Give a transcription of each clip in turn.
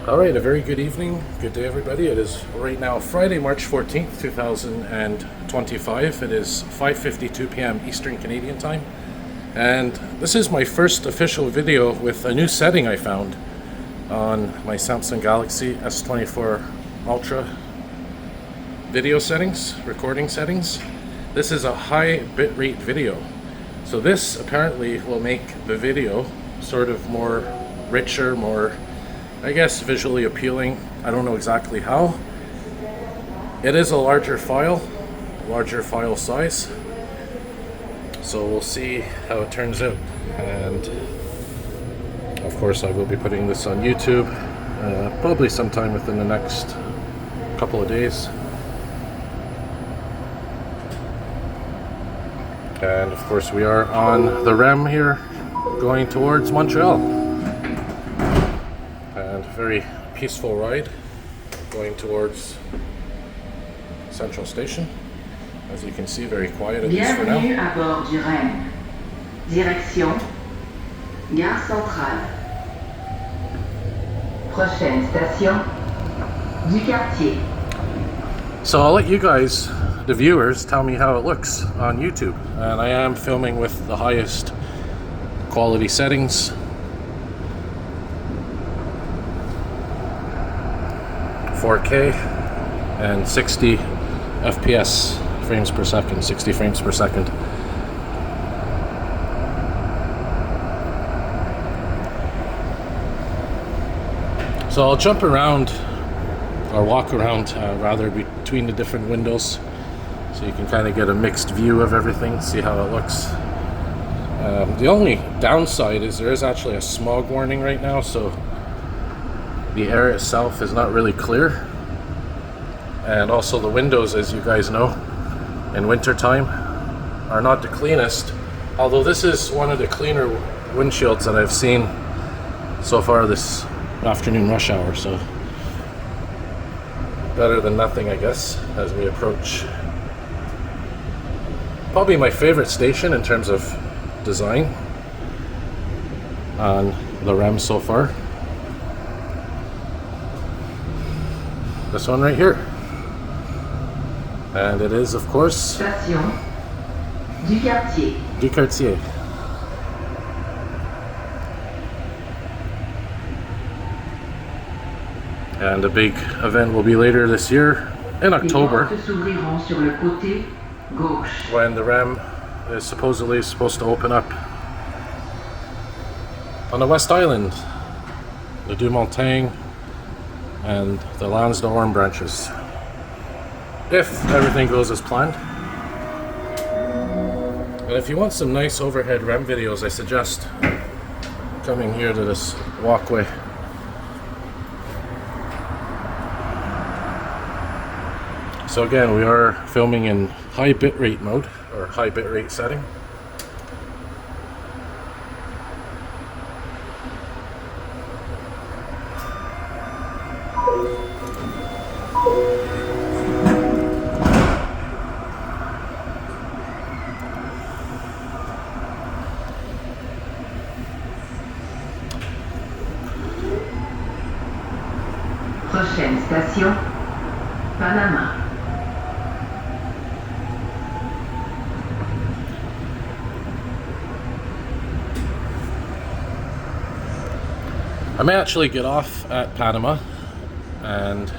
Alright, a very good evening, good day everybody. It is right now Friday, March 14th, 2025. It is 5:52 p.m. Eastern Canadian time. And this is my first official video with a new setting I found on my Samsung Galaxy S24 Ultra video settings, recording settings. This is a high bitrate video. So this apparently will make the video sort of more richer, more, I guess, visually appealing. I don't know exactly how. It is a larger file size. So we'll see how it turns out. And of course I will be putting this on YouTube probably sometime within the next couple of days. And of course we are on the REM here going towards Montreal. And very peaceful ride going towards Central Station. As you can see, very quiet at least for now. Bienvenue à bord du REM. Direction Gare Centrale. Prochaine station du quartier. So I'll let you guys, the viewers, tell me how it looks on YouTube. And I am filming with the highest quality settings. .4K and 60 FPS frames per second, 60 frames per second. So I'll jump around, or walk around rather, between the different windows so you can kind of get a mixed view of everything, see how it looks. The only downside is there is actually a smog warning right now, so the air itself is not really clear. And also the windows, as you guys know, in winter time are not the cleanest, although this is one of the cleaner windshields that I've seen so far this afternoon rush hour, so better than nothing, I guess, as we approach probably my favorite station in terms of design on the REM so far. This one right here. And it is, of course, Station du quartier. Du Quartier. And the big event will be later this year in October, Les portes s'ouvriront sur le côté gauche. when the REM is supposedly supposed to open up on the West Island, the Deux-Montagnes and the Lansdowne branches, if everything goes as planned. And if you want some nice overhead REM videos, I suggest coming here to this walkway. So again, we are filming in high bitrate mode, or high bitrate setting. Prochaine station Panama. I may actually get off at Panama and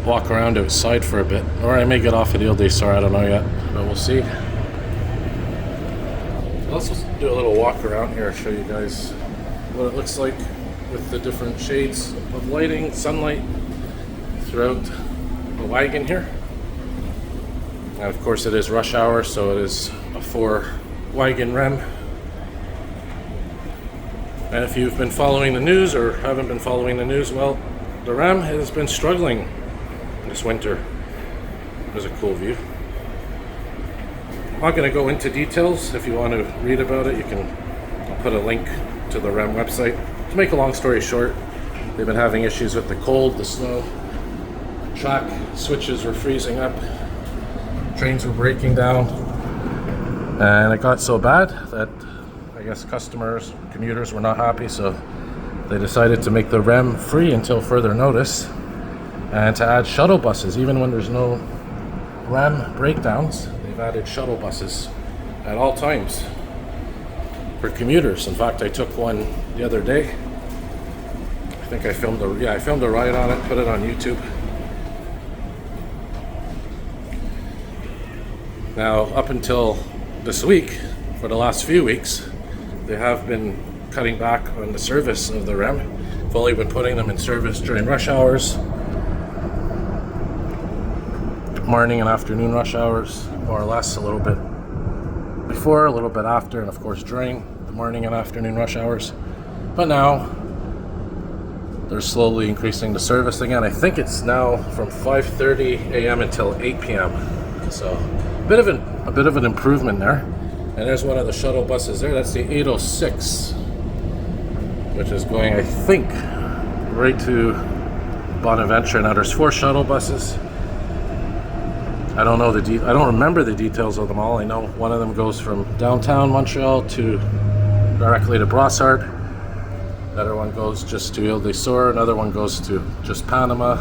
walk around outside for a bit, or I may get off at Ile-des-Soeurs, I don't know yet, but we'll see. Let's just do a little walk around here, show you guys what it looks like with the different shades of lighting, sunlight throughout the wagon here. And of course it is rush hour, so it is a 4 wagon REM. And if you've been following the news or haven't been following the news, well, the REM has been struggling this winter. There's a cool view. I'm not going to go into details. If you want to read about it, I'll put a link to the REM website. To make a long story short, they've been having issues with the cold, the snow. Track switches were freezing up. Trains were breaking down. And it got so bad that I guess commuters were not happy, so they decided to make the REM free until further notice, and to add shuttle buses. Even when there's no REM breakdowns, they've added shuttle buses at all times for commuters. In fact, I took one the other day. I think I filmed a ride on it, put it on YouTube. Now, up until this week, for the last few weeks, they have been cutting back on the service of the REM. I've only been putting them in service during rush hours, morning and afternoon rush hours, more or less, a little bit before, a little bit after, and of course during the morning and afternoon rush hours. But now they're slowly increasing the service again. I think it's now from 5:30 a.m. until 8 p.m. So a bit of an improvement there. And there's one of the shuttle buses there. That's the 806, which is going, I think, right to Bonaventure. Now there's 4 shuttle buses. I don't know I don't remember the details of them all. I know one of them goes from downtown Montreal to directly to Brossard. Another one goes just to Ile-des-Soeurs. Another one goes to just Panama.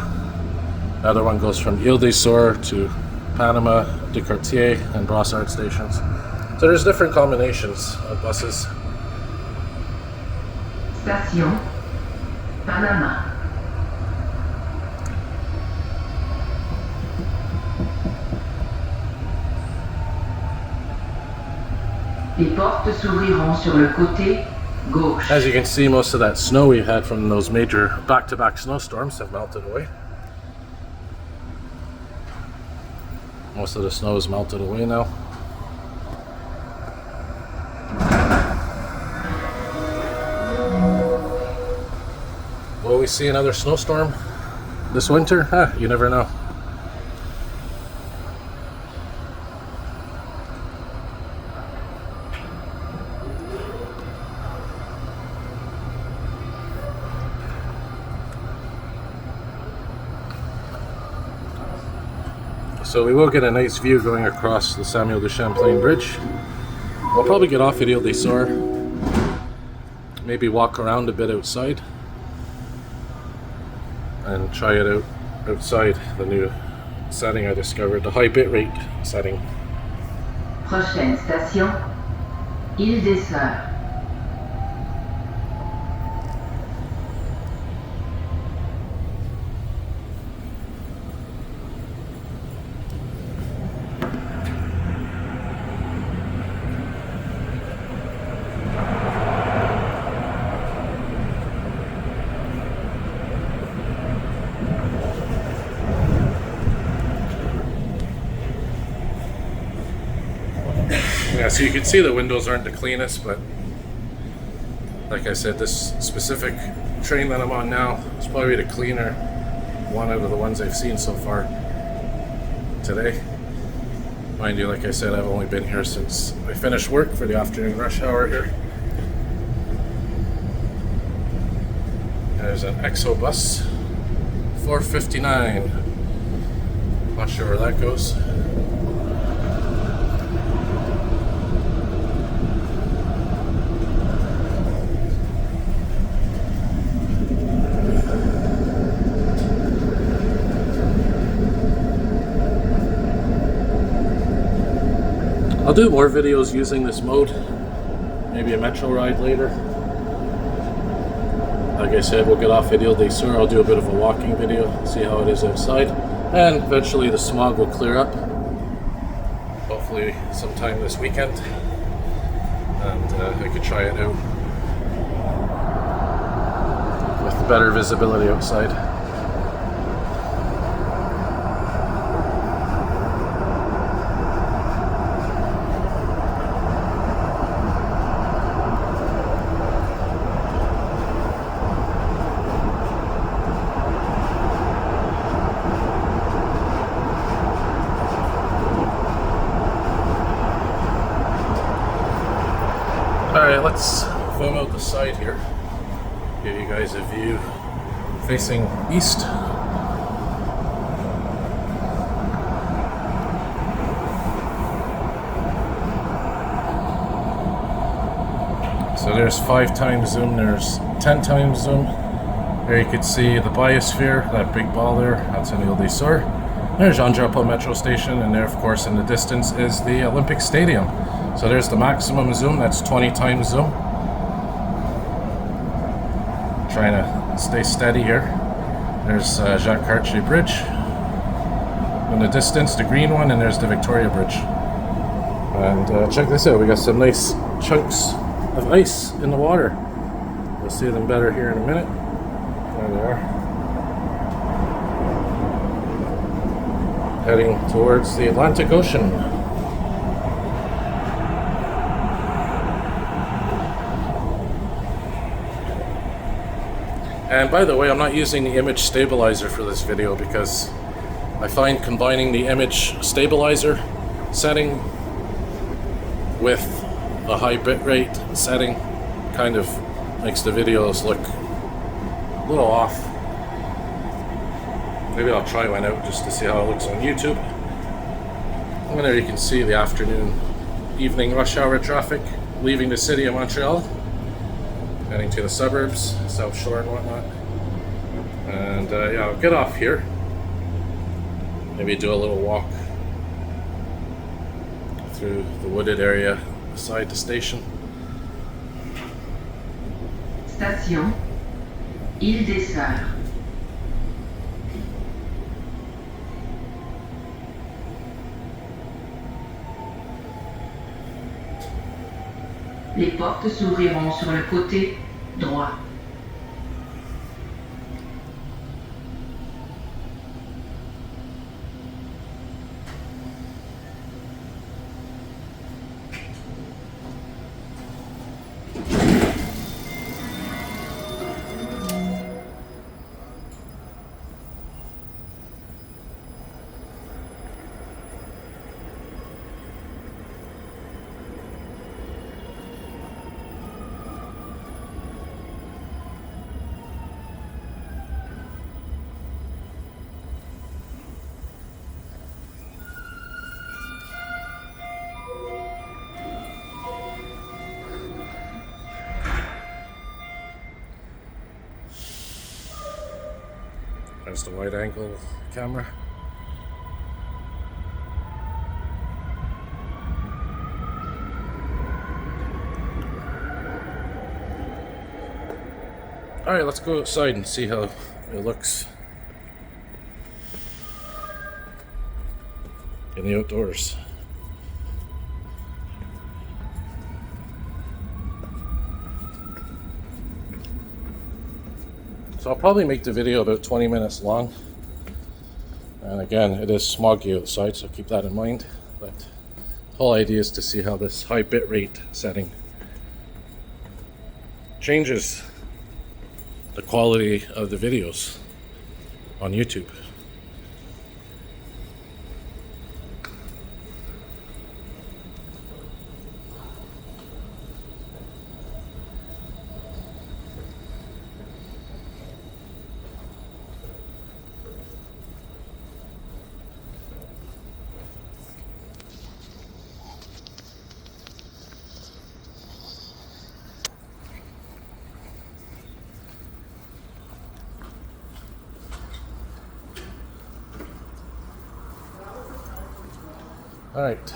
Another one goes from Île-des-Soeurs to Panama, de Quartier, and Brossard stations. So there's different combinations of buses. Station, Panama. Les portes s'ouvriront sur le côté gauche. As you can see, most of that snow we had from those major back-to-back snowstorms have melted away. Most of the snow is melted away now. Will we see another snowstorm this winter? You never know. So we will get a nice view going across the Samuel de Champlain Bridge. We'll probably get off at Ile-des-Soeurs, maybe walk around a bit outside, and try it out outside, the new setting I discovered, the high bitrate setting. Prochaine station, Île-des-Sœurs. Yeah, so you can see the windows aren't the cleanest, but like I said, this specific train that I'm on now is probably the cleaner one out of the ones I've seen so far today. Mind you, like I said, I've only been here since I finished work for the afternoon rush hour here. There's an EXO bus, 459. Not sure where that goes. I'll do more videos using this mode, maybe a metro ride later. Like I said, we'll get off at Ile-des-Soeurs. I'll do a bit of a walking video, see how it is outside, and eventually the smog will clear up, hopefully sometime this weekend, and I could try it out with better visibility outside. Alright, let's film out the side here, give you guys a view facing east. So there's 5 times zoom, there's 10 times zoom. There you can see the biosphere, that big ball there, that's in Ile-des-Soeurs. There's Champlain Metro Station, and there of course in the distance is the Olympic Stadium. So there's the maximum zoom, that's 20 times zoom. Trying to stay steady here. There's Jacques Cartier Bridge. In the distance, the green one, and there's the Victoria Bridge. And check this out, we got some nice chunks of ice in the water. You'll see them better here in a minute. There they are. Heading towards the Atlantic Ocean. And by the way, I'm not using the image stabilizer for this video because I find combining the image stabilizer setting with a high bitrate setting kind of makes the videos look a little off. Maybe I'll try one out just to see how it looks on YouTube. And there you can see the afternoon, evening rush hour traffic leaving the city of Montreal, heading to the suburbs, South Shore and whatnot. And yeah, I'll get off here. Maybe do a little walk through the wooded area beside the station. Station Île-des-Sœurs. Les portes s'ouvriront sur le côté droit. There's the wide angle camera. Alright, let's go outside and see how it looks in the outdoors. So I'll probably make the video about 20 minutes long. And again, it is smoggy outside, so keep that in mind. But the whole idea is to see how this high bitrate setting changes the quality of the videos on YouTube. All right.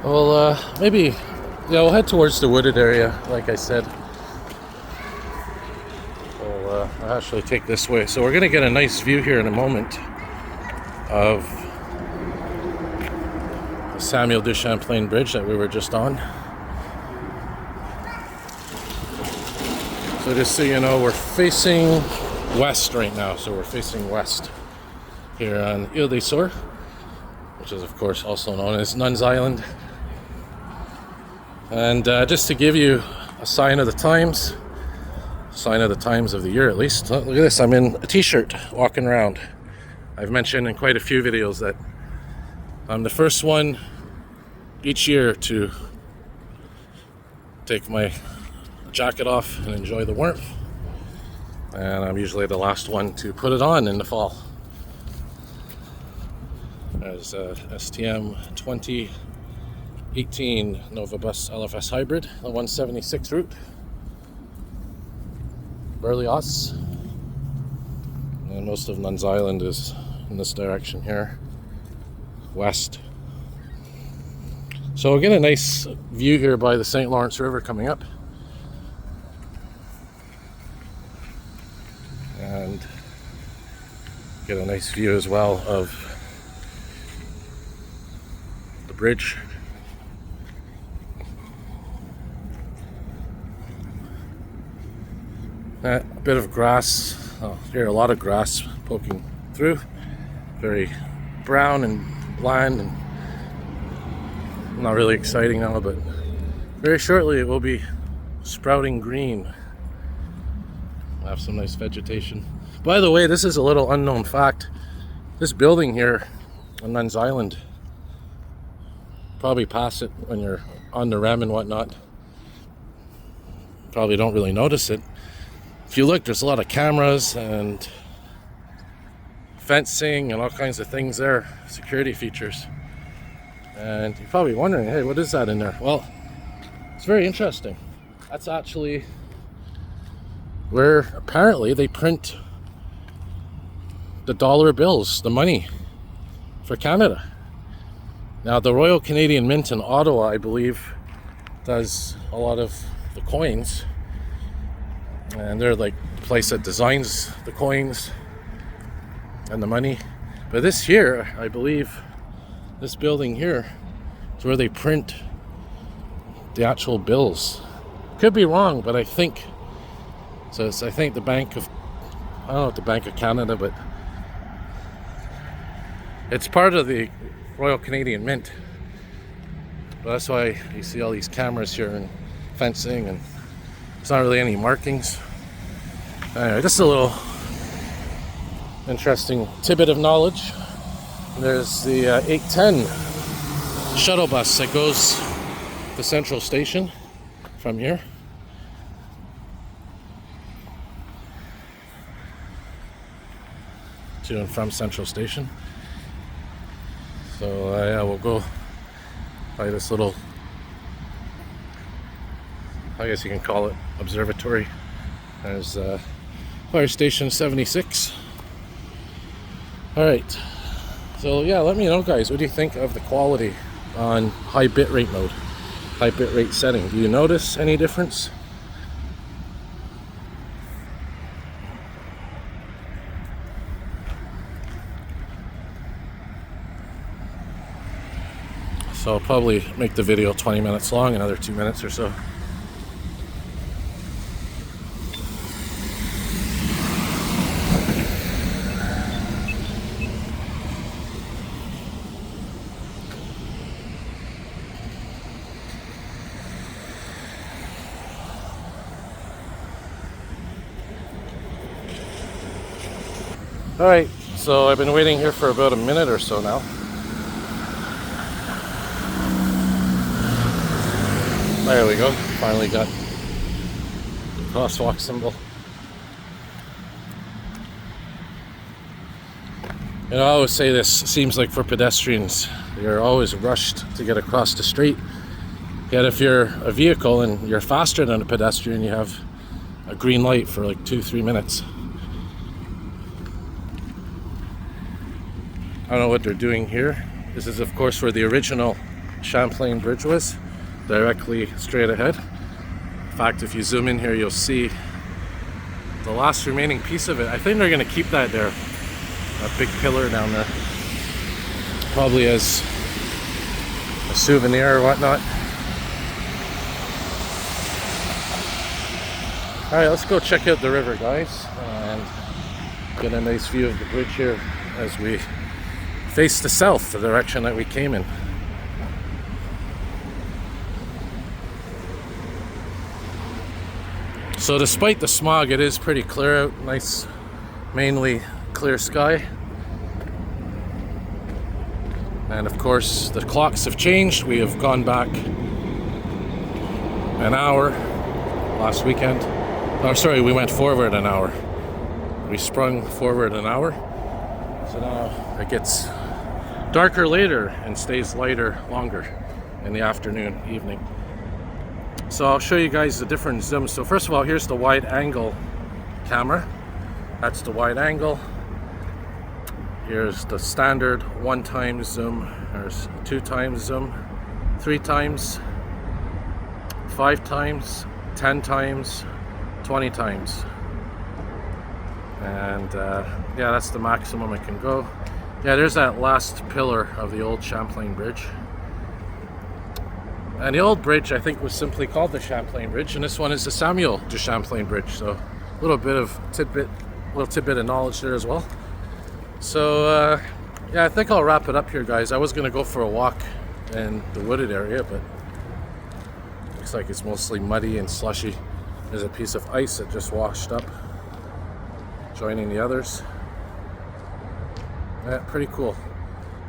Well, maybe, yeah, we'll head towards the wooded area, like I said. I'll actually take this way. So we're going to get a nice view here in a moment of the Samuel de Champlain Bridge that we were just on. So just so you know, we're facing west right now, so we're facing west here on Ile-des-Soeurs, which is of course also known as Nuns Island. And just to give you a sign of the times of the year at least, look at this, I'm in a t-shirt walking around. I've mentioned in quite a few videos that I'm the first one each year to take my jacket off and enjoy the warmth. And I'm usually the last one to put it on in the fall. There's STM 20 18 Nova Bus LFS Hybrid, the 176 route. Burleos. And most of Nuns Island is in this direction here, west. So we'll get a nice view here by the St. Lawrence River coming up. And get a nice view as well of the bridge. A bit of grass. Oh, here a lot of grass poking through. Very brown and bland and not really exciting now, but very shortly it will be sprouting green. We'll have some nice vegetation. By the way, this is a little unknown fact. This building here on Nuns Island, probably pass it when you're on the REM and whatnot. Probably don't really notice it. If you look, there's a lot of cameras and fencing and all kinds of things there, security features. And you're probably wondering, hey, what is that in there? Well, it's very interesting. That's actually where apparently they print the dollar bills, the money for Canada. Now, the Royal Canadian Mint in Ottawa, I believe, does a lot of the coins. And they're like the place that designs the coins and the money. But this here, I believe, this building here is where they print the actual bills. Could be wrong, but I think so. I think the Bank of, I don't know if the Bank of Canada, but it's part of the Royal Canadian Mint. But that's why you see all these cameras here and fencing, and there's not really any markings. Anyway, just a little interesting tidbit of knowledge. There's the 810 shuttle bus that goes to Central Station from here. To and from Central Station. So yeah, we'll go by this little, I guess you can call it, observatory. There's Fire Station 76. Alright, so yeah, let me know, guys, what do you think of the quality on high bitrate mode, high bitrate setting? Do you notice any difference? So I'll probably make the video 20 minutes long, another 2 minutes or so. Alright, so I've been waiting here for about a minute or so now. There we go, finally got the crosswalk symbol. You know, I always say this, seems like for pedestrians, you're always rushed to get across the street. Yet if you're a vehicle and you're faster than a pedestrian, you have a green light for like 2-3 minutes. I don't know what they're doing here. This is of course where the original Champlain Bridge was, directly straight ahead. In fact, if you zoom in here, you'll see the last remaining piece of it. I think they're going to keep that there, that big pillar down there, probably as a souvenir or whatnot. Alright, let's go check out the river, guys, and get a nice view of the bridge here as we face the south, the direction that we came in. So despite the smog, it is pretty clear out, nice, mainly clear sky. And of course, the clocks have changed. We have gone back an hour last weekend. Oh, sorry, we went forward an hour. We sprung forward an hour. So now it gets darker later and stays lighter longer. in the afternoon, evening. So I'll show you guys the different zooms. So first of all, here's the wide angle camera. That's the wide angle. Here's the standard 1x zoom. There's 2x zoom, 3x, 5x, 10x, 20x. And yeah, that's the maximum it can go. Yeah, there's that last pillar of the old Champlain Bridge. And the old bridge, I think, was simply called the Champlain Bridge, and this one is the Samuel de Champlain Bridge. So a little bit of tidbit of knowledge there as well. So yeah, I think I'll wrap it up here, guys. I was going to go for a walk in the wooded area, but looks like it's mostly muddy and slushy. There's a piece of ice that just washed up, joining the others. Yeah, pretty cool.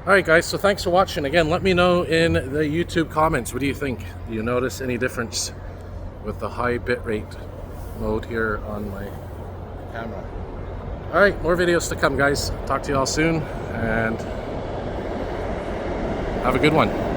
Alright guys, so thanks for watching. Again, let me know in the YouTube comments, what do you think? Do you notice any difference with the high bitrate mode here on my camera? Alright, more videos to come, guys. Talk to you all soon, and have a good one.